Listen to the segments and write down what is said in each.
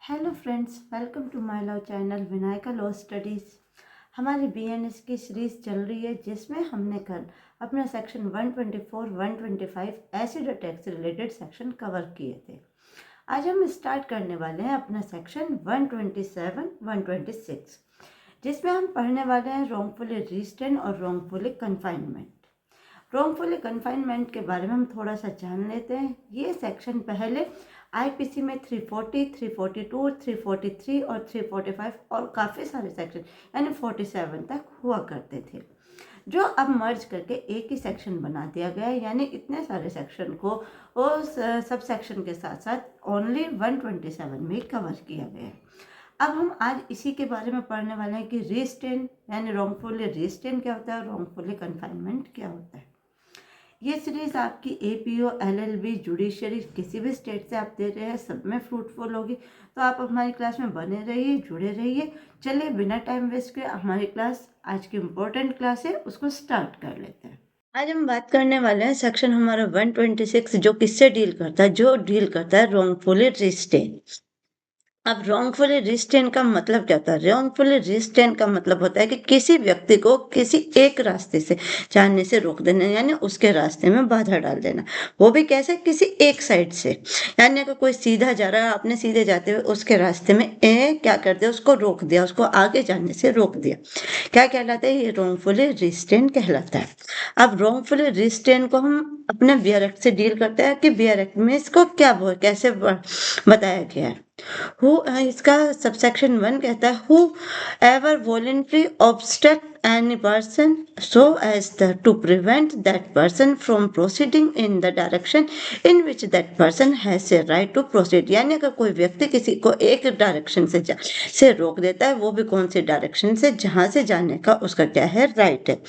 Hello friends, welcome to my love channel Vinayaka law studies. हमारी BNS की series चल रही है जिसमें हमने कल अपना सेक्शन 124, 125 एसिड अटैक से रिलेटेड सेक्शन कवर किए थे। आज हम स्टार्ट करने वाले हैं अपना सेक्शन 127, 126, जिसमें हम पढ़ने वाले हैं रॉन्गफुली रिस्ट्रेन और रॉन्गफुली कन्फाइनमेंट। रॉन्गफुली कन्फाइनमेंट के बारे में हम थोड़ा सा जान लेते हैं। ये सेक्शन पहले आईपीसी में 340, 342, 343 और 345 और काफ़ी सारे सेक्शन यानी 47 तक हुआ करते थे, जो अब मर्ज करके एक ही सेक्शन बना दिया गया है। यानी इतने सारे सेक्शन को उस सब सेक्शन के साथ साथ ओनली 127 में कवर किया गया है। अब हम आज इसी के बारे में पढ़ने वाले हैं कि रिस्ट्रेन यानी रॉन्गफुली रिस्ट्रेन क्या होता है और रॉन्गफुली कन्फाइनमेंट क्या होता है। ये सीरीज आपकी एपीओ, एलएलबी, जुडिशरी किसी भी स्टेट से आप दे रहे हैं, सब में फ्रूटफुल होगी। तो आप हमारी क्लास में बने रहिए, जुड़े रहिए। चलिए बिना टाइम वेस्ट किए हमारी क्लास, आज की इम्पोर्टेंट क्लास है, उसको स्टार्ट कर लेते हैं। आज हम बात करने वाले हैं सेक्शन हमारा 126, जो किससे डील करता है, जो डील करता है रॉन्गफुली रिस्ट्रेन। अब रॉन्गफुली रिस्ट्रेन का मतलब क्या होता है? रॉन्गफुली रिस्ट्रेन का मतलब होता है कि किसी व्यक्ति को किसी एक रास्ते से जाने से रोक देना, यानी उसके रास्ते में बाधा डाल देना। वो भी कैसे? किसी एक साइड से। यानी अगर कोई सीधा जा रहा है, आपने सीधे जाते हुए उसके रास्ते में क्या कर दिया? उसको रोक दिया, उसको आगे जाने से रोक दिया। क्या कहलाता है? ये रॉन्गफुली रिस्ट्रेन कहलाता है। अब रॉन्गफुली रिस्ट्रेन को हम अपने बियर एक्ट से डील करते हैं कि बियर एक्ट में इसको क्या कैसे बताया गया है। इसका सबसेक्शन 1 कहता है who ever voluntary obstruct any person so as to prevent that person from proceeding in the direction in which that person has a right to proceed। यानी अगर कोई व्यक्ति किसी को एक डायरेक्शन से रोक देता है, वो भी कौन सी डायरेक्शन से, जहां से जाने का उसका क्या है, राइट है,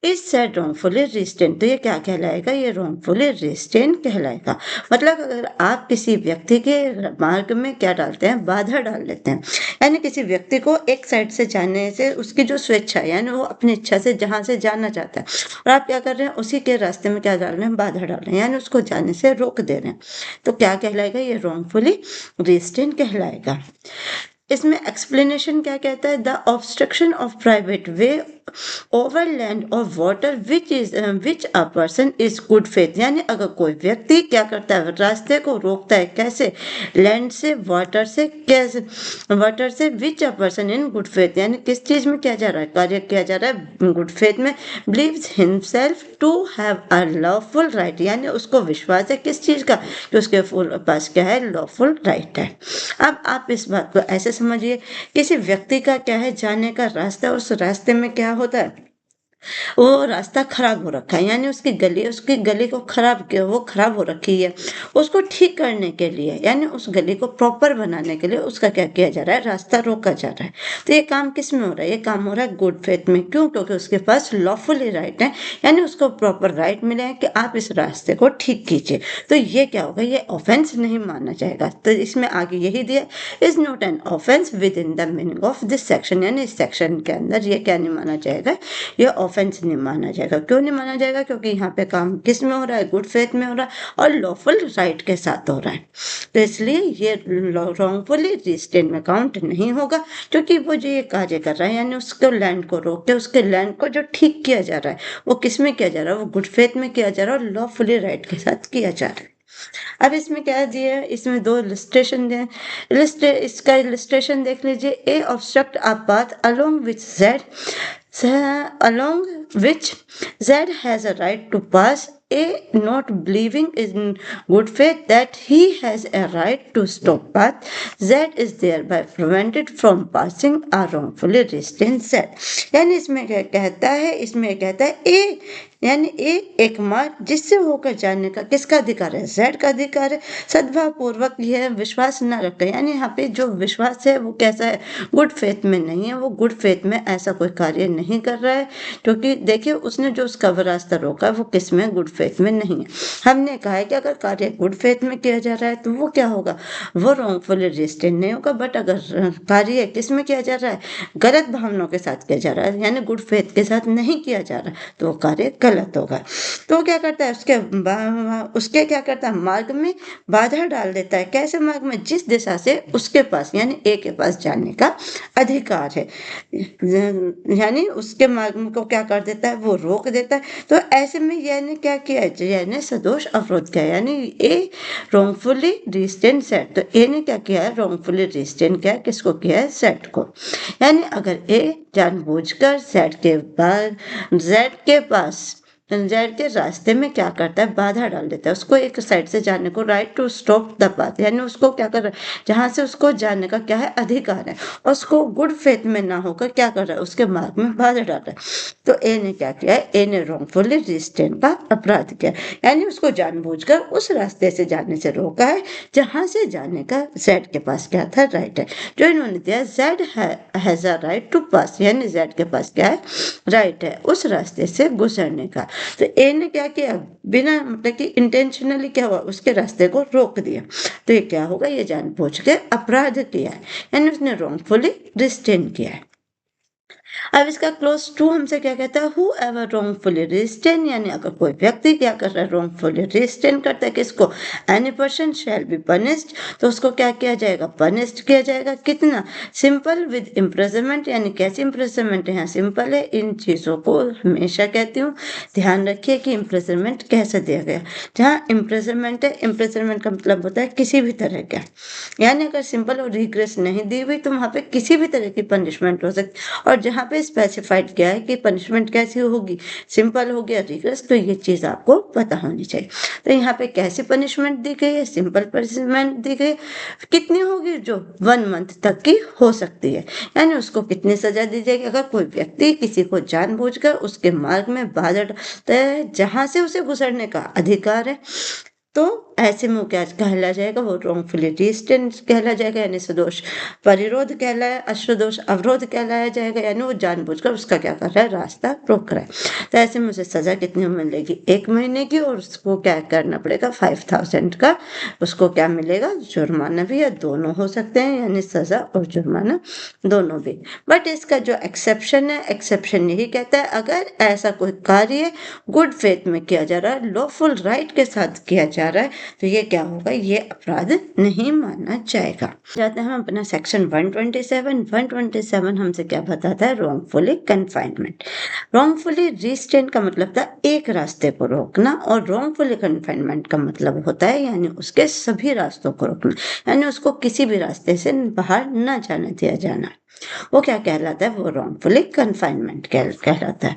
इज सेड रॉन्गफुली रिस्ट्रेन। तो ये क्या कहलाएगा? ये रॉन्गफुली रिस्ट्रेन कहलाएगा। मतलब अगर आप किसी व्यक्ति के मार्ग में क्या डालते हैं, बाधा डाल लेते हैं, यानी किसी व्यक्ति को एक साइड से जाने से उसकी जो स्वेच्छा है, यानी वो अपनी इच्छा से जहां से जाना चाहता है, और आप क्या कर रहे हैं, उसी के रास्ते में क्या डाल रहे हैं, बाधा डाल रहे हैं, यानी उसको जाने से रोक दे रहे हैं, तो क्या कहलाएगा? ये रॉन्गफुली रिस्ट्रेन कहलाएगा। इसमें एक्सप्लेनेशन क्या कहता है? The obstruction of private way over land और water which a person is good faith. यानी अगर कोई व्यक्ति क्या करता है, रास्ते को रोकता है, कैसे? लैंड से, वाटर से, कैसे? वाटर से, which a person in good faith, यानी किस चीज में किया जा रहा है, कार्य किया जा रहा है, गुड फेथ में, believes himself to have a lawful right, यानी उसको विश्वास है किस चीज का, कि उसके पास क्या है, लॉफुल राइट है। अब आप इस बात को ऐसे समझिए, किसी व्यक्ति का क्या है, जाने का रास्ता, उस रास्ते में क्या होता है, वो रास्ता खराब हो रखा है, यानी उसकी गली को खराब किया, वो खराब हो रखी है। उसको ठीक करने के लिए, यानी उस गली को प्रॉपर बनाने के लिए उसका क्या किया जा रहा है, रास्ता रोका जा रहा है। तो ये काम किस में हो रहा है? ये काम हो रहा है गुड फेथ में। क्यों? क्योंकि उसके पास लॉफुली राइट है, यानी उसको प्रॉपर राइट मिले हैं कि आप इस रास्ते को ठीक कीजिए। तो ये क्या होगा? ये ऑफेंस नहीं माना जाएगा। तो इसमें आगे यही दिया, is not an offence with in the meaning of this section, यानी इस सेक्शन के अंदर ये क्या नहीं माना जाएगा, ये ऑफेंस नहीं माना जाएगा। क्यों नहीं माना जाएगा? क्योंकि यहाँ पे काम किस में हो रहा है, गुड फेथ में हो रहा है और लॉफुल राइट के साथ हो रहा है। तो इसलिए ये रॉन्गफुली रिस्ट्रेन में काउंट नहीं होगा, क्योंकि वो जो ये कार्य कर रहा है, यानी उसको लैंड को रोक के उसके लैंड को जो ठीक किया जा रहा है, वो किस में किया जा रहा है, वो गुड फेथ में किया जा रहा है और लॉफुली राइट के साथ किया जा रहा है। अब इसमें क्या दिया है, इसमें दो इलस्ट्रेशन दिए। इसका इलस्ट्रेशन देख लीजिए। A obstruct a path along which Z along which Z has a right to pass, A not believing in good faith that he has a right to stop path, Z is thereby prevented from passing a wrongfully restrained Z। यानी इसमें क्या कहता है, इसमें कहता है ए, यानी एक मार्ग जिससे होकर जाने का किसका अधिकार है, जेड का अधिकार है। सद्भाव पूर्वक यह विश्वास न रखता, यानी यहाँ पे जो विश्वास है वो कैसा है, गुड फेथ में नहीं है, वो गुड फेथ में ऐसा कोई कार्य नहीं कर रहा है, क्योंकि देखिए उसने जो उसका रास्ता रोका वो किस में, गुड फेथ में नहीं है। हमने कहा है कि अगर कार्य गुड फेथ में किया जा रहा है तो वो क्या होगा, वो रॉन्गफुली रिस्ट्रेन नहीं होगा। बट अगर कार्य किस में किया जा रहा है, गलत भावनाओं के साथ किया जा रहा है, यानी गुड फेथ के साथ नहीं किया जा रहा, तो वो कार्य गलत होगा। तो क्या करता है, उसके क्या करता है, मार्ग में बाधा डाल देता है। कैसे मार्ग में? जिस दिशा से उसके पास यानी ए के पास जाने का अधिकार है, यानी उसके मार्ग को क्या कर देता है, वो रोक देता है। तो ऐसे में यह ने क्या किया है, यह ने सदोष अवरोध किया, यानी ए रॉन्गफुली रिस्ट्रेन सेट। तो ए ने क्या किया है, रॉन्गफुली रिस्ट्रेन किया है, किसको किया है, सेट को। यानी अगर ए जानबूझकर जेड के पास जेड के रास्ते में क्या करता है, बाधा डाल देता है, उसको एक साइड से जाने को, right to stop the path, यानी उसको क्या कर रहा है, जहां से उसको जाने का क्या है, अधिकार है, और उसको गुड फेथ में ना होकर क्या कर रहा है, उसके मार्ग में बाधा डाल रहा है। तो ए ने क्या किया है, ए ने रॉन्गफुली रिस्ट्रेन का अपराध किया, यानी उसको जानबूझकर उस रास्ते से जाने से रोका है जहां से जाने का जेड के पास क्या था, राइट है। जो इन्होंने दिया, Z has a right to pass, यानी जेड के पास क्या है, राइट है उस रास्ते से गुजरने का। तो ए ने क्या किया, बिना मतलब कि इंटेंशनली क्या हुआ, उसके रास्ते को रोक दिया। तो ये क्या होगा, ये जानबूझ के अपराध किया है, यानी उसने रॉन्गफुली रिस्ट्रेन किया है। अब इसका क्लोज टू हमसे क्या कहता है, हु एवर रॉन्गफुली रिस्ट्रेन, यानी अगर कोई व्यक्ति क्या कर रहा है, रॉन्गफुली रिस्ट्रेन करता है किसको, any person shall be punished, तो उसको क्या किया जाएगा, पनिश्ड किया जाएगा। कितना, सिंपल विद इम्प्रिजनमेंट, यानी कैसी इम्प्रिजनमेंट है, सिंपल है। इन चीजों को हमेशा कहती हूँ, ध्यान रखिए कि इम्प्रिजनमेंट कैसे दिया गया। जहाँ इम्प्रिजनमेंट है, इम्प्रिजनमेंट का मतलब होता है किसी भी तरह का, यानी अगर सिंपल और रिग्रेस नहीं दी हुई तो वहां पे किसी भी तरह की पनिशमेंट हो सकती, और जहाँ पे स्पेसिफाइड किया है कि पनिशमेंट कैसी होगी, सिंपल हो गया, रिग्रेस, तो ये चीज आपको पता होनी चाहिए। तो यहाँ पे कैसी पनिशमेंट दी गई है, सिंपल पनिशमेंट दी गई। कितनी होगी, जो 1 मंथ तक की हो सकती है, यानी उसको कितनी सजा दी जाएगी, अगर कोई व्यक्ति किसी को जानबूझकर उसके मार्ग में बाधा डालता है जहां से उसे गुजरने का अधिकार है, तो ऐसे में क्या कहला जाएगा, वो रॉन्गफुली रिस्ट्रेन कहला जाएगा, यानी सदोष परिरोध कहलाया, अश्वदोष अवरोध कहलाया जाएगा, यानी वो जानबूझकर उसका क्या कर रहा है, रास्ता रोक रहा है। तो ऐसे में उसे सजा कितनी मिलेगी, 1 महीने की, और उसको क्या करना पड़ेगा, 5000 का उसको क्या मिलेगा, जुर्माना भी, या दोनों हो सकते हैं, यानी सजा और जुर्माना दोनों भी। बट इसका जो एक्सेप्शन है, एक्सेप्शन यही कहता है, अगर ऐसा कोई कार्य गुड फेथ में किया जा रहा है, लॉफुल राइट के साथ किया जा रहा है, तो ये क्या होगा, ये अपराध नहीं माना जाएगा। जाते हैं हम अपना सेक्शन 127 हमसे क्या बताता है, रॉन्गफुली कन्फाइनमेंट। रॉन्गफुली रिस्ट्रेन का मतलब था एक रास्ते को रोकना, और रॉन्गफुली कन्फाइनमेंट का मतलब होता है यानी उसके सभी रास्तों को रोकना, यानी उसको किसी भी रास्ते से बाहर न जाने दिया जाना। वो क्या कहलाता है, वो रॉन्गफुली कन्फाइनमेंट कहलाता है।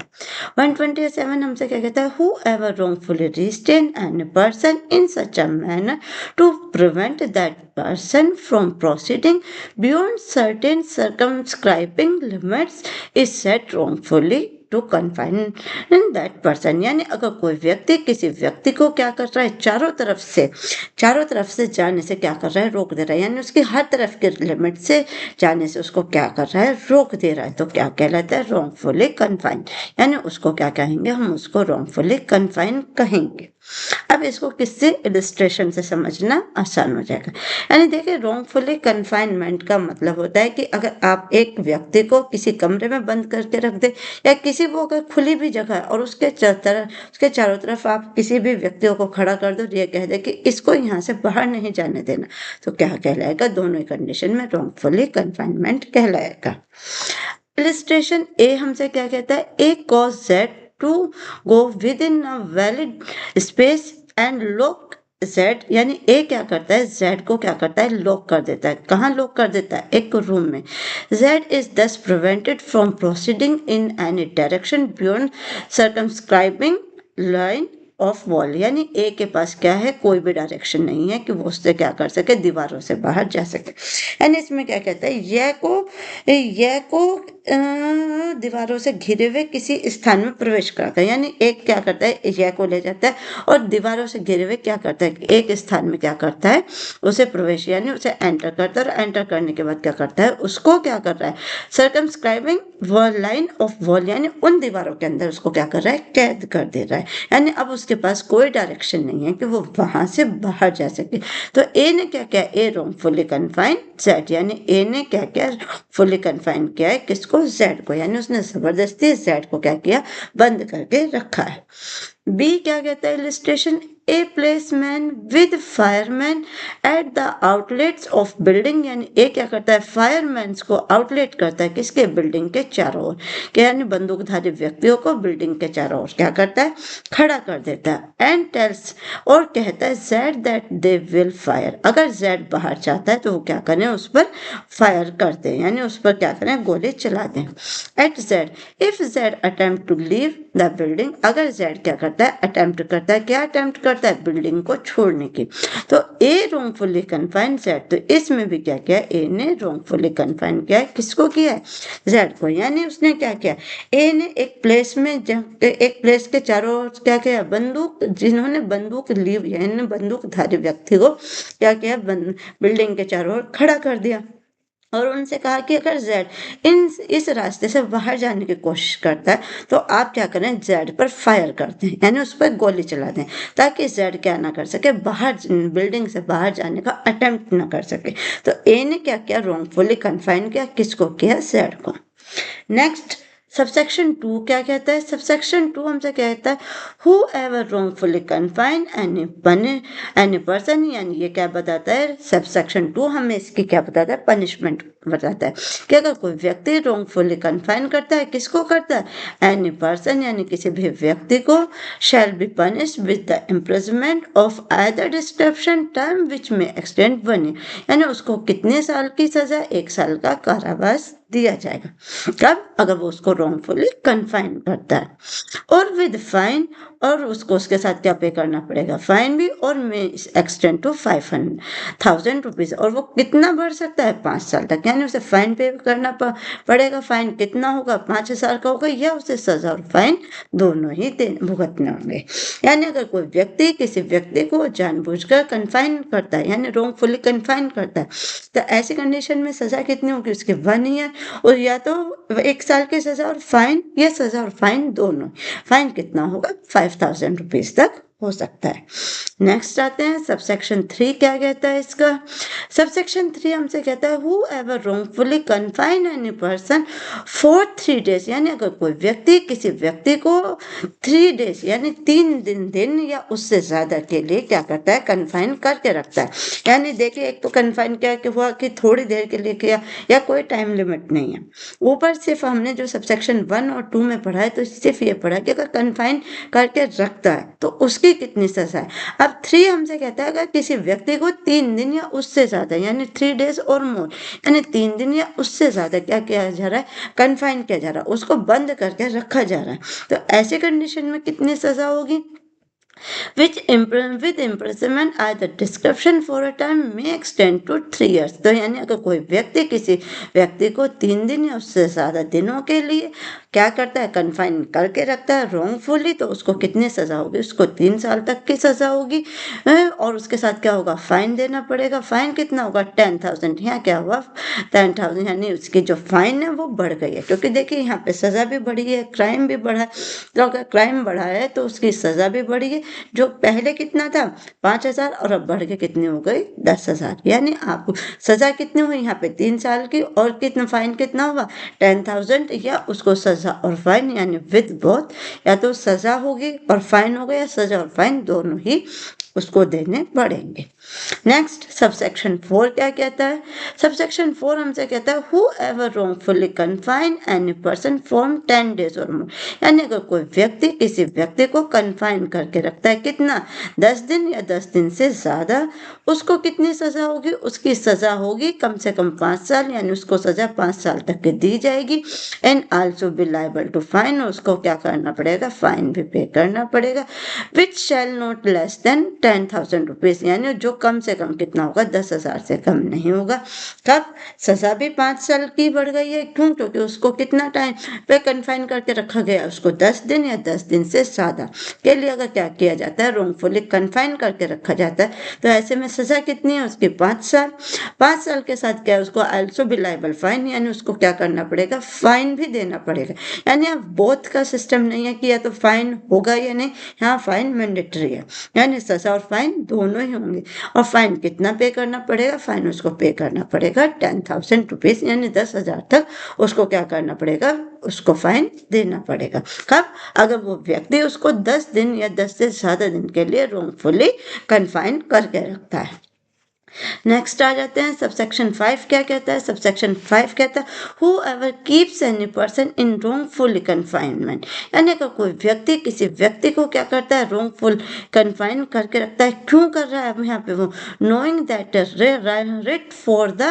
127 हमसे क्या कहता है, whoever wrongfully restrain an person in such a manner to prevent that person from proceeding beyond certain circumscribing limits is said wrongfully to confine that person, यानी अगर कोई व्यक्ति किसी व्यक्ति को क्या कर रहा है, चारों तरफ से जाने से क्या कर रहा है, रोक दे रहा है, यानी उसकी हर तरफ के लिमिट से जाने से उसको क्या कर रहा है, रोक दे रहा है, तो क्या कहलाता है, रॉन्गफुली कन्फाइन, यानी उसको क्या कहेंगे, हम उसको रॉन्गफुली कन्फाइन कहेंगे। अब इसको किससे, इलस्ट्रेशन से समझना आसान हो जाएगा। यानी देखिए, रॉन्गफुली कन्फाइनमेंट का मतलब होता है कि अगर आप एक व्यक्ति को किसी कमरे में बंद करके रख दे, या किसी को अगर खुली भी जगह है और उसके चारों तरफ आप किसी भी व्यक्तियों को खड़ा कर दो, ये कह दे कि इसको यहाँ से बाहर नहीं जाने देना, तो क्या कहलाएगा, दोनों कंडीशन में रॉन्गफुली कन्फाइनमेंट कहलाएगा। इलस्ट्रेशन ए हमसे क्या कहता है, A cause Z to go within a valid space and lock Z, यानी ए क्या करता है, जेड को क्या करता है, लॉक कर देता है। कहाँ लॉक कर देता है, एक रूम में। जेड इज दस prevented from proceeding in any direction beyond circumscribing line of wall, यानी ए के पास क्या है, कोई भी डायरेक्शन नहीं है कि वो उससे क्या कर सके, दीवारों से बाहर जा सके। यानी इसमें क्या कहता है, यह को दीवारों से घिरे हुए किसी स्थान में प्रवेश कराता है, यानी एक क्या करता है, यह को ले जाता है और दीवारों से घिरे हुए क्या करता है, एक स्थान में क्या करता है, उसे प्रवेश यानी उसे एंटर करता है, और एंटर करने के बाद क्या करता है, उसको क्या कर रहा है, circumscribing wall line of wall, यानी उन दीवारों के अंदर उसको क्या कर रहा है, कैद कर दे रहा है, यानी अब उसके पास कोई डायरेक्शन नहीं है कि वो वहां से बाहर जा सके। तो ए ने क्या किया, ए रॉन्गफुली कन्फाइन जेड, यानी ए ने क्या किया, फुली कन्फाइन किया है किसको, किसको, जेड को, यानी उसने जबरदस्ती जेड को क्या किया, बंद करके रखा है। बी क्या कहता है illustration, A places men with fireman at the outlets of building, यानी ए क्या करता है, फायरमैन को आउटलेट करता है किसके, बिल्डिंग के चारों ओर, यानी बंदूकधारी व्यक्तियों को बिल्डिंग के चारों ओर क्या करता है, खड़ा कर देता है। एंड टेल्स, और कहता है Z that they will fire, अगर जेड बाहर चाहता है तो वो क्या करें, उस पर फायर करते हैं, यानी उस पर क्या करें, गोली चला दें। At Z, if Z attempt to leave the building, अगर जेड क्या करता है, अटेम्प्ट करता है, क्या अटेम्प्ट करता है, बिल्डिंग को छोड़ने की, तो ए रोंगफुली कन्फाइन जेड, तो इसमें भी क्या किया, ए ने रोंगफुली कन्फाइन किया है, किसको किया है, जेड को, यानी उसने क्या किया, ए ने एक प्लेस में, एक प्लेस के चारों ओर क्या किया, बंदूक, जिन्होंने बंदूक ली, यानी बंदूकधारी व्यक्ति को क्या किया, बिल्डिंग के चारों ओर खड़ा कर दिया, और उनसे कहा कि अगर जेड इस रास्ते से बाहर जाने की कोशिश करता है तो आप क्या करें, जेड पर फायर करते हैं, यानी उस पर गोली चला दें, ताकि जेड क्या ना कर सके, बाहर बिल्डिंग से बाहर जाने का अटेम्प्ट ना कर सके। तो ए ने क्या किया, रोंगफुली कन्फाइन किया, किसको किया, जेड को। नेक्स्ट सबसेक्शन 2 क्या कहता है, सबसेक्शन 2 हमसे कहता है whoever wrongfully confine any person, यानी ये क्या बताता है, सबसेक्शन 2 हमें इसकी क्या बताता है, पनिशमेंट बताता है कि अगर कोई व्यक्ति रोंगफुली कन्फाइन करता है, किसको करता है, एनी पर्सन, यानी किसी भी व्यक्ति को, शैल be punished with the imprisonment of either description term which may extend 1 year, यानी उसको कितने साल की सजा, 1 साल का कारावास दिया जाएगा, कब, अगर वो उसको रोंगफुली कन्फाइन करता है, और विद फाइन, और उसको उसके साथ क्या पे करना पड़ेगा, फाइन भी, और में एक्सटेंड टू 500,000 रुपीज, और वो कितना बढ़ सकता है, 5 साल तक, यानी उसे फाइन पे करना पड़ेगा, फाइन कितना होगा, 5,000 का होगा, या उसे सजा और फाइन दोनों ही भुगतने होंगे। यानी अगर कोई व्यक्ति किसी व्यक्ति को जानबूझकर कन्फाइन करता है, यानी रोंगफुली कन्फाइन करता है, तो ऐसी कंडीशन में सजा कितनी होगी, उसकी 1 ईयर, और या तो 1 साल की सजा और फाइन, या सजा और फाइन दोनों, फाइन कितना होगा, 5,000 रुपीज तक हो सकता है। नेक्स्ट आते हैं सबसेक्शन 3 क्या कहता है इसका, सबसेक्शन 3 हमसे कहता है whoever wrongfully confine any person for 3 days, यानी अगर कोई व्यक्ति किसी व्यक्ति को 3 डेज यानी 3 दिन या उससे ज्यादा के लिए क्या करता है, कन्फाइन करके रखता है, यानी देखिए एक तो कन्फाइन क्या हुआ कि थोड़ी देर के लिए किया, या कोई टाइम लिमिट नहीं है, ऊपर सिर्फ हमने जो सबसेक्शन 1 और 2 में पढ़ा है तो सिर्फ ये पढ़ा कि अगर कन्फाइन करके रखता है तो उसकी कितनी सजा है। अब 3 हमसे कहता है अगर किसी व्यक्ति को 3 दिन या उससे ज्यादा, यानी 3 डेज और मोर, यानी 3 दिन या उससे ज्यादा क्या किया जा रहा है, कन्फाइन किया जा रहा है, उसको बंद करके रखा जा रहा है, तो ऐसे कंडीशन में कितनी सजा होगी, which with imprisonment either description for a term may extend to 3 years। तो यानी अगर कोई व्यक्ति किसी व्यक्ति को 3 दिन या उससे ज्यादा दिनों के लिए क्या करता है, कन्फाइन करके रखता है रोंगफुली, तो उसको कितनी सजा होगी, उसको 3 साल तक की सजा होगी, और उसके साथ क्या होगा, फाइन देना पड़ेगा, फाइन कितना होगा, 10,000, यहाँ क्या हुआ 10,000, यानी उसकी जो फाइन है वो बढ़ गई है, क्योंकि देखिए यहाँ पे सजा भी बढ़ी है, क्राइम भी बढ़ा है, तो अगर क्राइम बढ़ा है तो उसकी सजा भी बढ़ी है, जो पहले कितना था 5,000 और अब बढ़ के कितनी हो गई 10,000, यानी आपको सजा कितनी हुई यहाँ पे 3 साल की, और कितना फाइन कितना हुआ 10,000, या उसको सजा और फाइन यानी विद बोथ, या तो सजा होगी और फाइन होगा, या सजा और फाइन दोनों ही उसको देने पड़ेंगे। नेक्स्ट सबसेक्शन 4 क्या कहता है, सबसेक्शन 4 हमसे कहता है whoever wrongfully confine any person from 10 days और मोर, यानी अगर कोई व्यक्ति किसी व्यक्ति को कन्फाइन करके रखता है कितना 10 दिन या 10 दिन से ज्यादा, उसको कितनी सजा होगी, उसकी सजा होगी कम से कम 5 साल, यानी उसको सजा 5 साल तक की दी जाएगी, and also be liable to fine, उसको क्या करना पड़ेगा, फाइन भी पे करना पड़ेगा, which shall not less than 10,000 rupees, यानी जो कम से कम कितना होगा 10,000 से कम नहीं होगा। कब सजा भी 5 साल की बढ़ गई है, क्यों, क्योंकि उसको कितना टाइम पे कन्फाइन करके रखा गया, उसको 10 दिन या 10 दिन से ज्यादा के लिए अगर क्या किया जाता है, रोंगफुली कन्फाइन करके रखा जाता है, तो ऐसे में सजा कितनी है उसकी 5 साल। 5 साल के साथ क्या है, उसको आल्सो बी लायबल फाइन, यानी उसको क्या करना पड़ेगा, फाइन भी देना पड़ेगा, यानी अब बोथ का सिस्टम नहीं है कि या तो फाइन होगा या नहीं, यहाँ फाइन मैंडेटरी है, यानी सजा और फाइन दोनों ही होंगे। और फाइन कितना पे करना पड़ेगा, फाइन उसको पे करना पड़ेगा 10,000 रुपीज, यानी 10,000 तक उसको क्या करना पड़ेगा, उसको फाइन देना पड़ेगा। कब, अगर वो व्यक्ति उसको 10 दिन या 10 से ज्यादा दिन के लिए रोंगफुली कन्फाइन करके रखता है। नेक्स्ट आ जाते हैं सबसेक्शन 5 क्या कहता है। सबसेक्शन 5 कहता है whoever keeps any person in wrongful confinement, यानी अगर कोई व्यक्ति किसी व्यक्ति को क्या करता है, wrongful confine करके रखता है। क्यों कर रहा है अब यहाँ पे वो, knowing that a writ for the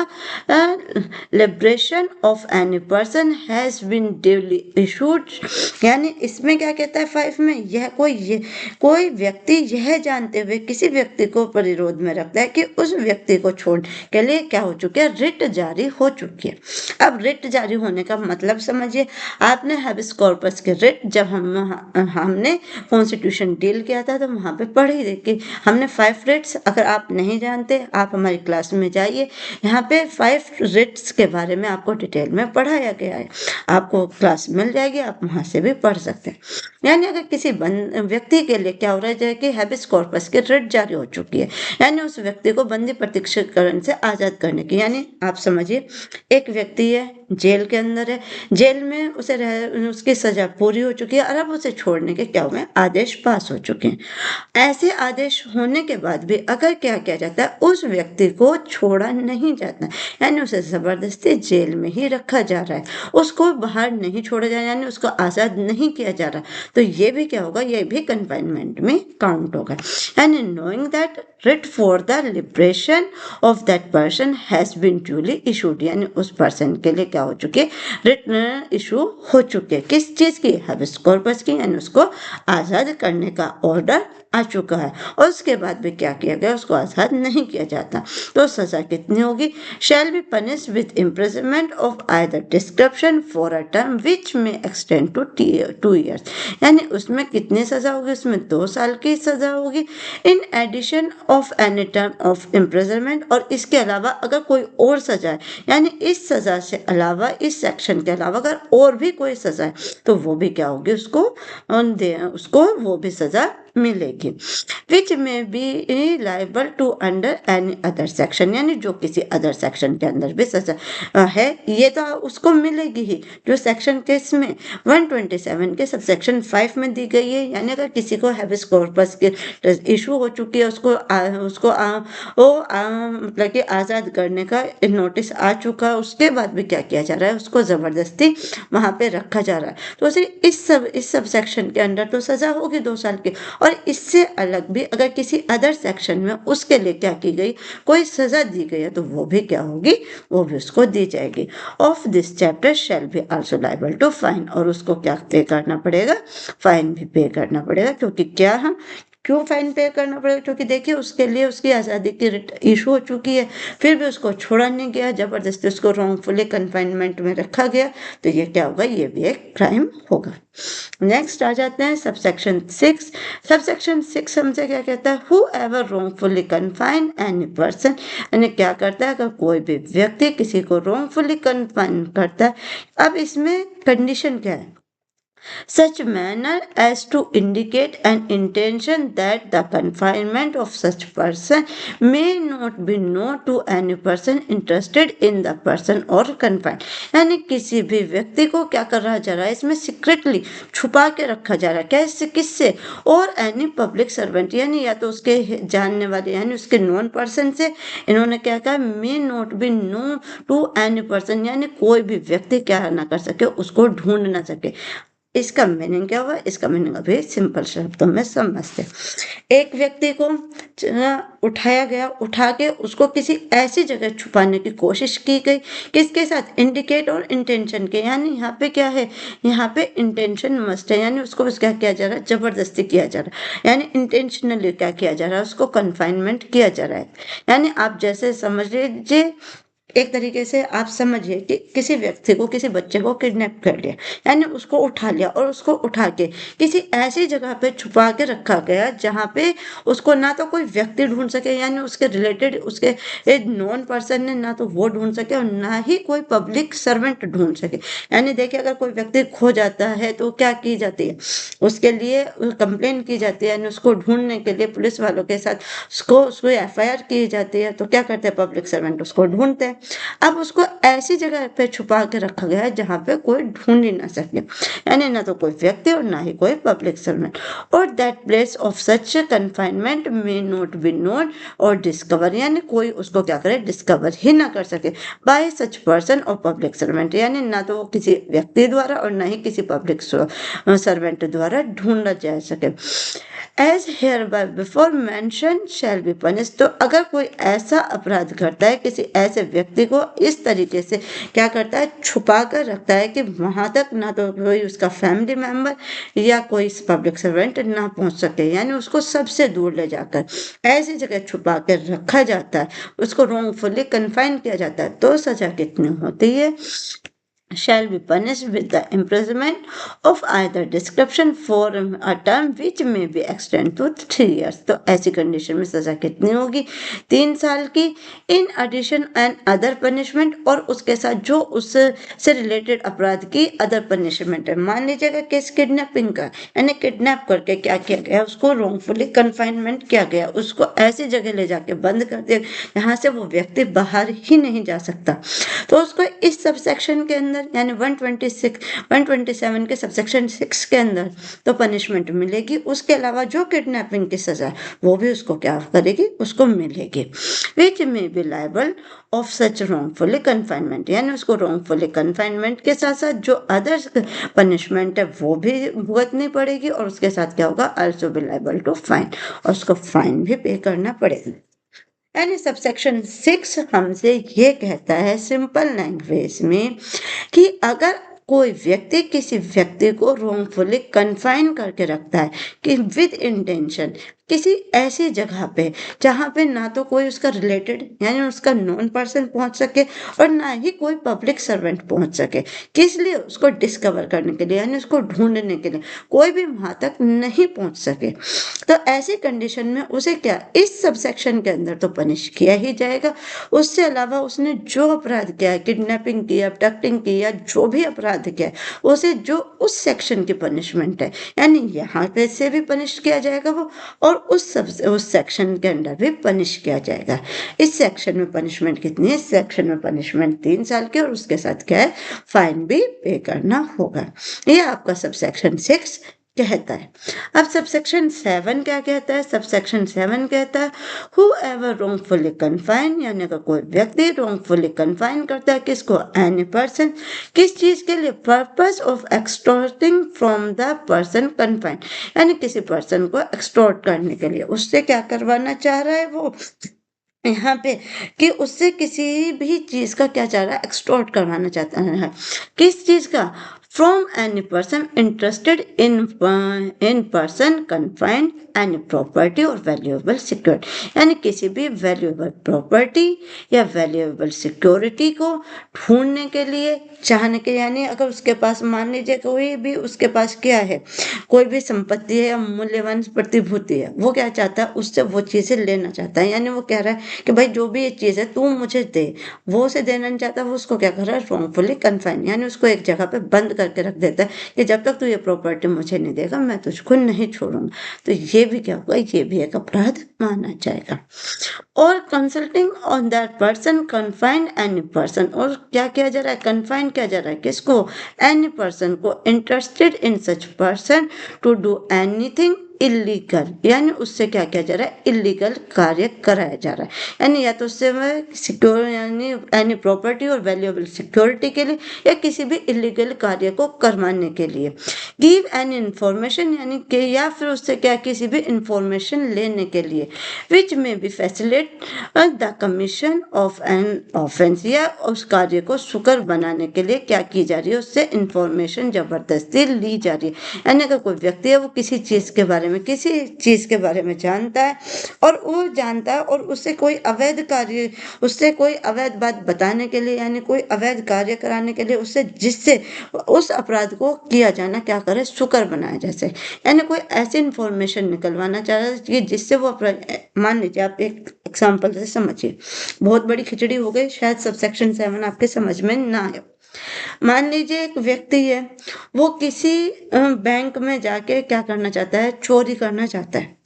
liberation of any person has been duly issued, यानी इसमें क्या कहता है 5 में, यह कोई व्यक्ति यह जानते हुए किसी व्यक्ति को परिरोध में रखता है कि उस व्यक्ति को छोड़ने के लिए क्या हो चुकी है, रिट जारी हो चुकी है। अब रिट जारी होने का मतलब समझिए, आपने हैबिस कॉर्पस के रिट जब हमने कॉन्स्टिट्यूशन डील किया था तो वहां पे पढ़ी थी कि हमने 5 रिट्स, अगर आप नहीं जानते आप हमारी क्लास में जाइए, यहाँ पे 5 रिट्स के बारे में आपको डिटेल में पढ़ाया गया है, आपको क्लास मिल जाएगी, आप वहां से भी पढ़ सकते हैं। यानी अगर किसी व्यक्ति के लिए क्या हो रहा है कि हैबिस कॉर्पस की रिट जारी हो चुकी है, यानी उस व्यक्ति को बंदी प्रत्यक्षीकरण से आजाद करने की, यानी आप समझिए एक व्यक्ति है जेल के अंदर है, जेल में उसे उसकी सजा पूरी हो चुकी है और अब उसे छोड़ने के क्या हुए, आदेश पास हो चुके हैं। ऐसे आदेश होने के बाद भी अगर क्या किया जाता है, उस व्यक्ति को छोड़ा नहीं जाता, यानी उसे जबरदस्ती जेल में ही रखा जा रहा है, उसको बाहर नहीं छोड़ा जा रहा, यानी उसको आजाद नहीं किया जा रहा, तो ये भी क्या होगा, ये भी कन्फाइनमेंट में काउंट होगा। यानी knowing that writ for the liberation of that person has been duly issued, यानी उस पर्सन के लिए क्या हो चुकी है, रिट इशू हो चुके हैं, किस चीज की, हैबिस कॉर्पस की, यानी उसको आजाद करने का ऑर्डर आ चुका है। और उसके बाद भी क्या किया गया, उसको आजाद नहीं किया जाता, तो सजा कितनी होगी, shall be punished with imprisonment of either description for a term which may extend to 2 years, यानी उसमें कितनी सजा होगी, उसमें 2 साल की सजा होगी। In addition of any term of imprisonment, और इसके अलावा अगर कोई और सजा है, यानी इस सजा से अलावा, इस सेक्शन के अलावा अगर और भी कोई सजा है तो वो भी क्या होगी, उसको वो भी सजा मिलेगी। Which may be liable to under any other section, यानी जो किसी अदर सेक्शन के अंदर भी सजा है, ये तो उसको मिलेगी ही, जो सेक्शन किस में 127 के सब सेक्शन 5 में दी गई है। यानी अगर किसी को हैबिस कॉर्पस के इशू हो चुकी है, उसको मतलब कि आज़ाद करने का नोटिस आ चुका है, उसके बाद भी क्या किया जा रहा है, उसको ज़बरदस्ती वहाँ पे रखा जा रहा है, तो उसे इस सब सेक्शन के अंदर तो सज़ा होगी 2 साल की, और इससे अलग भी अगर किसी अदर सेक्शन में उसके लिए क्या की गई, कोई सज़ा दी गई है, तो वो भी क्या होगी, वो भी उसको दी जाएगी। Of this chapter shall be also liable to fine, और उसको क्या पे करना पड़ेगा, फाइन भी पे करना पड़ेगा, क्योंकि क्या हम क्यों फाइन पे करना पड़ेगा, क्योंकि देखिए उसके लिए उसकी आज़ादी की इशू हो चुकी है, फिर भी उसको छोड़ा नहीं गया, जबरदस्ती उसको रॉन्गफुली कन्फाइनमेंट में रखा गया, तो ये क्या होगा, ये भी एक क्राइम होगा। नेक्स्ट आ जाते हैं सबसेक्शन 6। सबसेक्शन 6 हमसे क्या कहता है, whoever wrongfully confine any person, यानी क्या करता है, अगर कोई भी व्यक्ति किसी को रॉन्गफुली कन्फाइन करता है, अब इसमें कंडीशन क्या है, such manner as to indicate an intention that the confinement of such person may not be known to any person interested in the person or confined, यानी किसी भी व्यक्ति को क्या कर रहा जा रहा है, इसमें सीक्रेटली छुपा के रखा जा रहा है, कैसे, किससे, और एनी पब्लिक सर्वेंट, यानी या तो उसके जानने वाले, यानी उसके नॉन पर्सन से, इन्होंने क्या कहा, may not be known to any person, यानी कोई भी व्यक्ति क्या ना कर सके, उसको ढूंढ ना सके। इसका मीनिंग क्या हुआ, इसका मीनिंग अभी सिंपल शब्दों में समझते। एक व्यक्ति को उठाया गया, उठा के उसको किसी ऐसी जगह छुपाने की कोशिश की गई, किसके साथ, इंडिकेट और इंटेंशन के, यानी यहाँ पे क्या है, यहाँ पे इंटेंशन मस्ट है, यानी उसको क्या किया जा रहा है, जबरदस्ती किया जा रहा है, यानी इंटेंशनली क्या किया जा रहा है, उसको कन्फाइनमेंट किया जा रहा है। यानी आप जैसे समझ लीजिए एक तरीके से आप समझिए कि किसी व्यक्ति को, किसी बच्चे को किडनैप कर लिया, यानी उसको उठा लिया और उसको उठा के किसी ऐसी जगह पे छुपा के रखा गया जहाँ पे उसको ना तो कोई व्यक्ति ढूंढ सके, यानी उसके रिलेटेड उसके नॉन पर्सन ने ना तो वो ढूंढ सके और ना ही कोई पब्लिक सर्वेंट ढूंढ सके। यानी देखिए, अगर कोई व्यक्ति खो जाता है तो क्या की जाती है, उसके लिए कंप्लेन की जाती है, यानी उसको ढूंढने के लिए पुलिस वालों के साथ उसको एफआईआर की जाती है। तो क्या करते हैं पब्लिक सर्वेंट, उसको ढूंढते हैं। अब उसको ऐसी जगह पे छुपा के रखा गया है जहां पे कोई ढूंढ ही ना सके, यानी ना तो कोई व्यक्ति और ना ही कोई पब्लिक सर्वेंट। और that place of such confinement may not be known और डिस्कवर, यानी कोई उसको क्या करे, डिस्कवर ही ना कर सके बाय सच पर्सन और पब्लिक सर्वेंट, यानी ना तो वो किसी व्यक्ति द्वारा और ना ही किसी पब्लिक सर्वेंट द्वारा ढूंढा जा सके। As here by before mention shall be punish, तो अगर कोई ऐसा अपराध करता है, किसी ऐसे व्यक्ति को इस तरीके से क्या करता है, छुपा कर रखता है कि वहां तक ना तो कोई उसका फैमिली मेंबर या कोई पब्लिक सर्वेंट ना पहुंच सके, यानी उसको सबसे दूर ले जाकर ऐसी जगह छुपा कर रखा जाता है, उसको wrongfully कन्फाइन किया जाता है, तो सजा कितनी होती है, shall be punished with the imprisonment of either description for a term which may be extended to 3 years। तो ऐसी कंडीशन में सजा कितनी होगी, 3 साल की। In addition and other punishment, और उसके साथ जो उससे रिलेटेड अपराध की अदर पनिशमेंट है। मान लीजिएगा केस किडनैपिंग का, यानी किडनैप करके क्या किया गया, उसको wrongfully कन्फाइनमेंट किया गया, उसको ऐसी जगह ले जाके बंद कर दिया जहां से वो व्यक्ति बाहर ही नहीं जा सकता, तो उसको इस सबसेक्शन के अंदर यानी 127 के सबसेक्शन 6 के अंदर तो पनिशमेंट मिलेगी। उसके अलावा जो किडनैपिंग की सजा है वो भी उसको क्या करेगी, उसको मिलेगी। Which may be liable of such wrongfully confinement, यानी उसको wrongfully कन्फाइनमेंट के साथ साथ जो अदर पनिशमेंट है वो भी भुगतनी पड़ेगी, और उसके साथ क्या होगा, also be liable to fine, और उसको फाइन भी पे करना पड़ेगा। यानी सबसेक्शन 6 हमसे ये कहता है सिंपल लैंग्वेज में कि अगर कोई व्यक्ति किसी व्यक्ति को wrongfully कन्फाइन करके रखता है कि विद इंटेंशन किसी ऐसी जगह पे जहाँ पे ना तो कोई उसका रिलेटेड यानी उसका नॉन पर्सन पहुंच सके और ना ही कोई पब्लिक सर्वेंट पहुंच सके, किस लिए, उसको डिस्कवर करने के लिए, यानी उसको ढूंढने के लिए कोई भी वहां तक नहीं पहुंच सके, तो ऐसी कंडीशन में उसे क्या इस सबसेक्शन के अंदर तो पनिश किया ही जाएगा। उससे अलावा उसने जो अपराध किया है, किडनैपिंग किया, अबडक्टिंग किया, जो भी अपराध किया है, उसे जो उस सेक्शन की पनिशमेंट है यानी यहाँ पे से भी पनिश किया जाएगा वो, और उस सेक्शन के अंदर भी पनिश किया जाएगा। इस सेक्शन में पनिशमेंट कितनी है, इस सेक्शन में पनिशमेंट 3 साल की, और उसके साथ क्या है, फाइन भी पे करना होगा। ये आपका सबसेक्शन 6 कहता है। अब सबसेक्शन 7 क्या कहता है, सबसेक्शन 7 कहता है whoever wrongfully confine, यानी अगर कोई व्यक्ति wrongfully confine करता है किसको, any person, किस चीज के लिए, purpose of extorting from the person confined, यानी किसी पर्सन को एक्सटॉर्ट करने के लिए, उससे क्या करवाना चाह रहा है वो यहाँ पे कि उससे किसी भी चीज का क्या चाह रहा है, एक्सटॉर्ट करवाना चाहता है, किस चीज का, from any person interested in person confined any property or valuable security, यानी किसी भी valuable property या valuable security को ढूंढने के लिए, चाहने के, यानी अगर उसके पास मान लीजिए कोई भी उसके पास क्या है, कोई भी संपत्ति है या मूल्यवान प्रतिभूति है, वो क्या चाहता है, उससे वो चीजें लेना चाहता है, यानी वो कह रहा है कि भाई जो भी ये चीज है तू मुझे दे, वो उसे देना नहीं चाहता, वो उसको क्या कर रहा है, wrongfully confine, यानी उसको एक जगह पे बंद करके रख देता है कि जब तक तू ये प्रॉपर्टी मुझे नहीं देगा मैं तुझको नहीं छोड़ूंगा। तो ये भी क्या होगा, ये भी एक अपराध माना जाएगा। और consulting on that person confined any person, और क्या किया जा रहा है, कन्फाइन किया जा रहा है किसको, एनी पर्सन को interested in such person to do anything illegal, यानी उससे क्या किया जा रहा है, इलीगल कार्य कराया जा रहा है, यानी या तो उससे सिक्योर यानी any property or valuable security के लिए या किसी भी इलीगल कार्य को करवाने के लिए। गिव एन इंफॉर्मेशन, यानी कि या फिर उससे क्या किसी भी इंफॉर्मेशन लेने के लिए, which may be facilitate the commission of an offence, या उस कार्य को सुकर बनाने के लिए क्या की जा रही है, उससे इंफॉर्मेशन जबरदस्ती ली जा रही है, यानी अगर कोई व्यक्ति है वो किसी चीज के बारे में, किसी चीज के बारे में जानता है और वो जानता है और उससे कोई अवैध कार्य, उससे कोई अवैध बात बताने के लिए यानी कोई अवैध कार्य कराने के लिए उससे, जिससे उस अपराध को किया जाना क्या करे, सुकर बनाया, जैसे यानी कोई ऐसी इंफॉर्मेशन निकलवाना चाह रहा है कि जिससे वो अपराध, मान लीजिए आप एक एग्जाम्पल से समझिए, बहुत बड़ी खिचड़ी हो गई, शायद सबसेक्शन 7 आपके समझ में ना आए। मान लीजिए एक व्यक्ति है, वो किसी बैंक में जाके क्या करना चाहता है, चोरी करना चाहता है।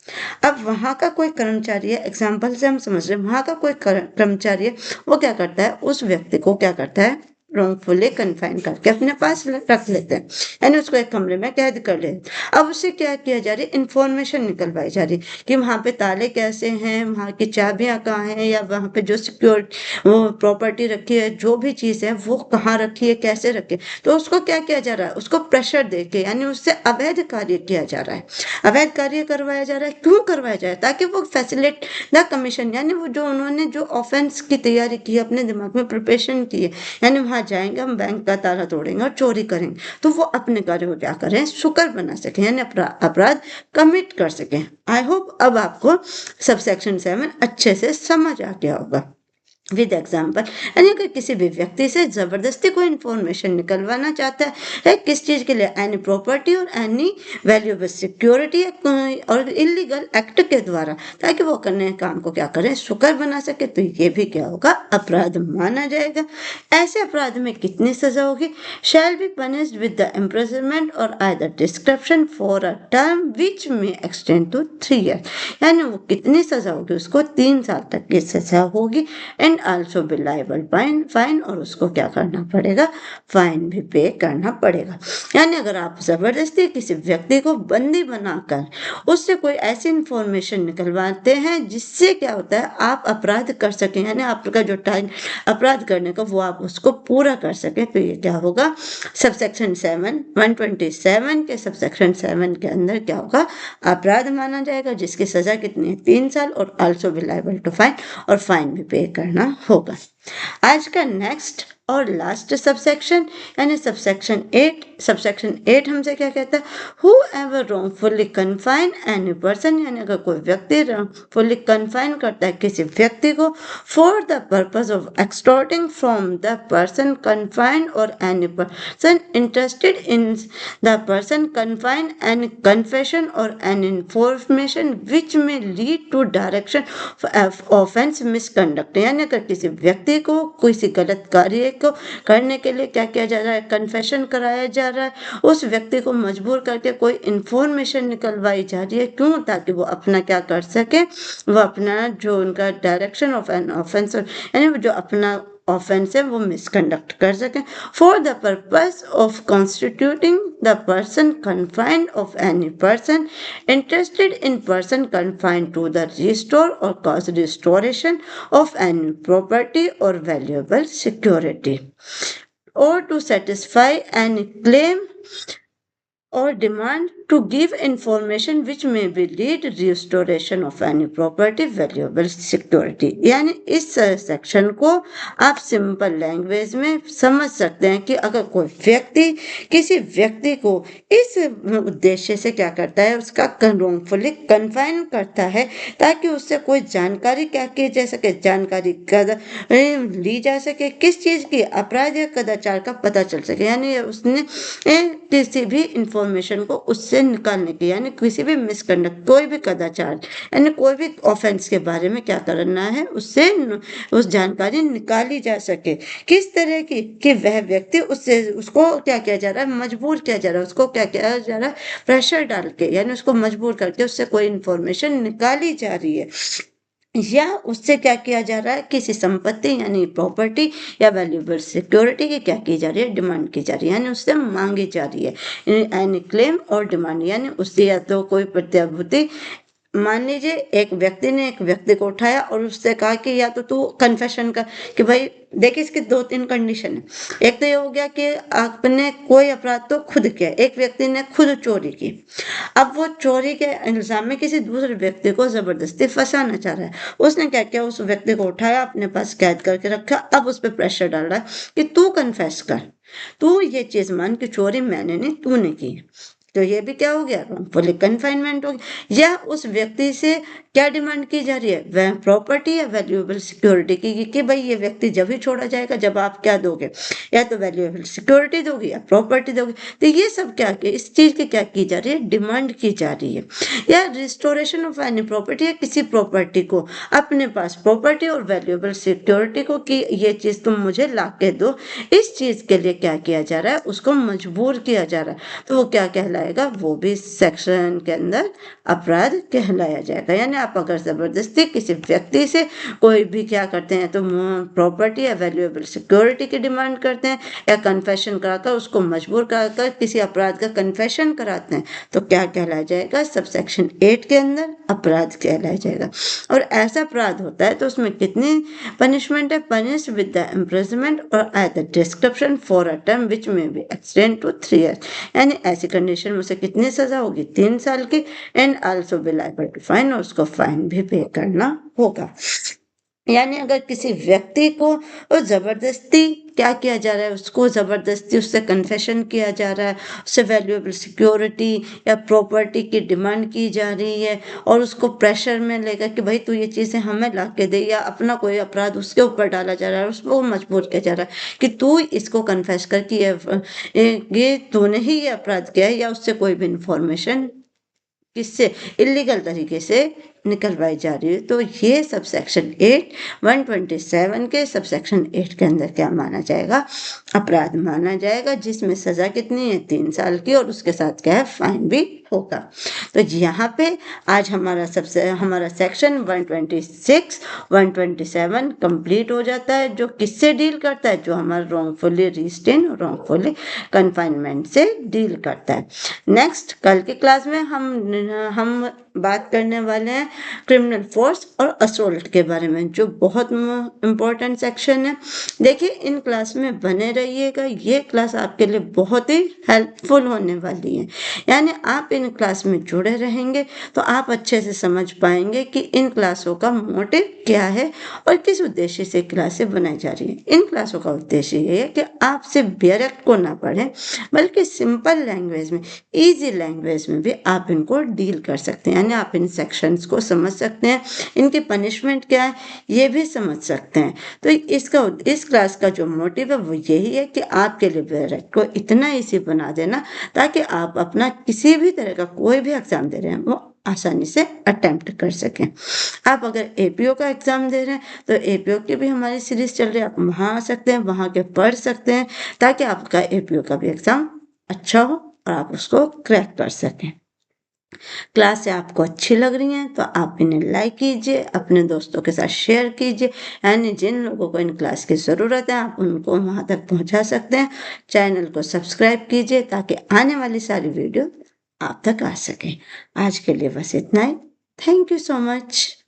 अब वहां का कोई कर्मचारी है, एग्जाम्पल से हम समझ रहे हैं, वहां का कोई कर्मचारी है, वो क्या करता है, उस व्यक्ति को क्या करता है, रॉन्गफुली कन्फाइन करके अपने पास रख लेते हैं, यानी उसको एक कमरे में कैद कर लेते हैं। अब उससे क्या किया जा रही है, इंफॉर्मेशन निकलवाई जा रही कि वहां पे ताले कैसे हैं, वहां की चाबियां कहाँ हैं, या वहां पे जो सिक्योर वो प्रॉपर्टी रखी है, जो भी चीज है वो कहाँ रखी है, कैसे रखी है। तो उसको क्या किया जा रहा है, उसको प्रेशर देके, यानी उससे अवैध कार्य किया जा रहा है, अवैध कार्य करवाया जा रहा है। क्यों करवाया जा रहा है, ताकि वो फैसिलिट द कमीशन, यानी वो जो उन्होंने जो ऑफेंस की तैयारी की है, अपने दिमाग में प्रिपरेशन की है, यानी वहां जाएंगे, हम बैंक का ताला तोड़ेंगे और चोरी करेंगे, तो वो अपने कार्य को क्या करें, सुकर बना सके, यानी अपराध कमिट कर सके। आई होप अब आपको सबसेक्शन 7 अच्छे से समझ आ गया होगा विद एग्जाम्पल। यानी अगर किसी भी व्यक्ति से जबरदस्ती कोई इंफॉर्मेशन निकलवाना चाहता है, किस चीज के लिए, एनी प्रॉपर्टी और एनी वैल्यूएबल सिक्योरिटी और इलीगल एक्ट के द्वारा, ताकि वो करने काम को क्या करें, सुकर बना सके, तो ये भी क्या होगा, अपराध माना जाएगा। ऐसे अपराध में कितनी सजा होगी, shall be punished with the imprisonment और either description for a term which may extend to 3 years, यानी वो कितनी सजा होगी, उसको 3 साल तक की सजा होगी, and also be liable fine, और उसको क्या करना पड़ेगा, फाइन भी पे करना पड़ेगा। यानी अगर आप जबरदस्ती किसी व्यक्ति को बंदी बनाकर उससे कोई ऐसी इंफॉर्मेशन निकलवाते हैं जिससे क्या होता है, आप अपराध कर सकें, यानी आपका जो टाइम अपराध करने का वो आप उसको पूरा कर सकें, तो ये क्या होगा, सबसेक्शन 127 के सबसेक्शन 7 के अंदर क्या होगा, अपराध माना जाएगा, जिसकी सजा कितनी है, 3 साल, और also be liable to fine, और फाइन भी पे करना होगा। आज का नेक्स्ट और लास्ट सबसेक्शन यानी सबसेक्शन 8 हमसे क्या कहता है, whoever wrongfully confine any person, यानी अगर कोई व्यक्ति wrongfully confine करता है किसी व्यक्ति को for the purpose of extorting from the person confined or any person interested in the person confined any confession or any information which may lead to direction of offense misconduct, यानी अगर किसी व्यक्ति को किसी गलत कार्य को करने के लिए क्या किया जा रहा है, कन्फेशन कराया जा रहा है, उस व्यक्ति को मजबूर करके कोई इंफॉर्मेशन निकलवाई जा रही है, क्यों, ताकि वो अपना क्या कर सके, वो अपना जो उनका डायरेक्शन ऑफ एन ऑफेंस, यानी जो अपना ऑफेंस है वो मिसकंडक्ट कर सके, for the purpose of constituting the person confined of any person interested in person confined to the restore or cause restoration of any property or valuable security, or to satisfy any claim or demand to give information which may be lead restoration of any property valuable security। यानी इस section को आप simple language में समझ सकते हैं कि अगर कोई व्यक्ति किसी व्यक्ति को इस उद्देश्य से क्या करता है, उसका wrongfully कन्फाइन करता है ताकि उससे कोई जानकारी क्या की जा सके, जानकारी ली जा सके, किस चीज की, अपराध या कदाचार का पता चल सके, यानी उसने किसी भी इंफॉर्मेशन को उससे निकालने की, यानी किसी भी मिसकंडक्ट, कोई भी कदाचार, यानी कोई भी ऑफेंस के बारे में क्या करना है, उससे उस जानकारी निकाली जा सके, किस तरह की कि वह व्यक्ति उससे, उसको क्या किया जा रहा है, मजबूर किया जा रहा है, उसको क्या किया जा रहा है, प्रेशर डाल के, यानी उसको मजबूर करके उससे कोई इंफॉर्मेशन निकाली जा रही है, या उससे क्या किया जा रहा है, किसी संपत्ति यानी प्रॉपर्टी या वैल्यूएबल सिक्योरिटी की क्या की जा रही है, डिमांड की जा रही है, यानी उससे मांगी जा रही है, एनी क्लेम और डिमांड, यानी उससे या तो कोई प्रत्याभूति, मान लीजिए एक व्यक्ति ने एक व्यक्ति को उठाया और उससे कहा कि या तो तू कन्फेशन कर, कि भाई देखिए इसके 2-3 कंडीशन है, एक तो ये हो गया कि आपने कोई अपराध तो खुद किया, एक व्यक्ति ने खुद चोरी की, अब वो चोरी के इल्जाम में किसी दूसरे व्यक्ति को जबरदस्ती फंसाना चाह रहा है, उसने क्या किया, उस व्यक्ति को उठाया, अपने पास कैद करके रखा, अब उस पर प्रेशर डाल रहा है कि तू कन्फेस कर, तू ये चीज मान कि चोरी मैंने नहीं तूने की, तो ये भी क्या हो गया, रॉन्गफुली कन्फाइनमेंट हो गया। या उस व्यक्ति से क्या डिमांड की जा रही है, वह प्रॉपर्टी या वैल्यूएबल सिक्योरिटी की, कि भाई ये व्यक्ति जब ही छोड़ा जाएगा जब आप क्या दोगे, या तो वैल्यूएबल सिक्योरिटी दोगे या प्रॉपर्टी दोगे। तो ये सब क्या कि इस चीज की क्या की जा रही है, डिमांड की जा रही है। या रिस्टोरेशन ऑफ एनी प्रॉपर्टी, या किसी प्रॉपर्टी को अपने पास प्रॉपर्टी और वैल्यूएबल सिक्योरिटी को कि ये चीज तुम मुझे ला के दो, इस चीज के लिए क्या किया जा रहा है, उसको मजबूर किया जा रहा है। तो वो क्या कहलाएगा, वो भी सेक्शन के अंदर अपराध कहलाया जाएगा। यानी आप अगर जबरदस्ती किसी व्यक्ति से कोई भी क्या करते हैं, तो प्रॉपर्टी या वैल्यूएबल सिक्योरिटी की डिमांड करते हैं, या कन्फेशन कराकर उसको मजबूर कराकर किसी अपराध का कन्फेशन कराते हैं, तो क्या कहलाया जाएगा, सबसेक्शन 8 के अंदर अपराध कहलाया जाएगा। और ऐसा अपराध होता है तो उसमें कितनी पनिशमेंट है, पनिश विद द इम्प्रिजनमेंट और at the description for a term which may be extend to 3 years। यानी ऐसी कंडीशन में उसे कितनी सजा होगी, 3 साल की, and also be liable to fine, और उसको फाइन भी पे करना होगा। यानी अगर किसी व्यक्ति को जबरदस्ती क्या किया जा रहा है, उसको जबरदस्ती उससे कन्फेशन किया जा रहा है, उससे वैल्यूएबल सिक्योरिटी या प्रॉपर्टी की डिमांड की जा रही है, और उसको प्रेशर में लेकर कि भाई तू ये चीजें हमें ला के दे, या अपना कोई अपराध उसके ऊपर डाला जा रहा है, उसको मजबूर किया जा रहा है कि तू इसको कन्फेस कर कि ये तूने ही ये अपराध किया है, या उससे कोई भी इंफॉर्मेशन किससे, इलीगल तरीके से निकलवाई जा रही है। तो ये सब सेक्शन 8 127 के सब सेक्शन 8 के अंदर क्या माना जाएगा, अपराध माना जाएगा, जिसमें सजा कितनी है, 3 साल की, और उसके साथ क्या है, फाइन भी होगा। तो यहाँ पे आज हमारा सेक्शन 126 127 कंप्लीट हो जाता है, जो किससे डील करता है, जो हमारा रॉन्गफुली रिस्ट्रेन और रॉन्गफुली कन्फाइनमेंट से डील करता है। नेक्स्ट कल की क्लास में हम बात करने वाले हैं क्रिमिनल फोर्स और असोल्ट के बारे में, जो बहुत इम्पोर्टेंट सेक्शन है। देखिए इन क्लास में बने रहिएगा, ये क्लास आपके लिए बहुत ही हेल्पफुल होने वाली है। यानी आप इन क्लास में जुड़े रहेंगे तो आप अच्छे से समझ पाएंगे कि इन क्लासों का मोटिव क्या है और किस उद्देश्य से क्लासें बनाई जा रही है। इन क्लासों का उद्देश्य ये है कि आप सिर्फ डायरेक्ट को ना पढ़ें, बल्कि सिंपल लैंग्वेज में, इजी लैंग्वेज में भी आप इनको डील कर सकते हैं। यानी आप इन सेक्शंस को समझ सकते हैं, इनकी पनिशमेंट क्या है ये भी समझ सकते हैं। तो इस क्लास का जो मोटिव है वो यही है कि आपके लिए डायरेक्ट को इतना ईजी बना देना ताकि आप अपना किसी भी तरह का कोई भी एग्जाम दे रहे हैं वो आसानी से अटेम्प्ट कर सकें। आप अगर एपीओ का एग्जाम दे रहे हैं तो एपीओ की भी हमारी सीरीज चल रही है, आप वहाँ आ सकते हैं, वहाँ के पढ़ सकते हैं ताकि आपका एपीओ का भी एग्जाम अच्छा हो और आप उसको क्रैक कर सकें। क्लास आपको अच्छी लग रही हैं तो आप इन्हें लाइक कीजिए, अपने दोस्तों के साथ शेयर कीजिए। यानी जिन लोगों को इन क्लास की ज़रूरत है आप उनको वहाँ तक पहुँचा सकते हैं। चैनल को सब्सक्राइब कीजिए ताकि आने वाली सारी वीडियो आप तक आ सके। आज के लिए बस इतना ही। Thank you so much.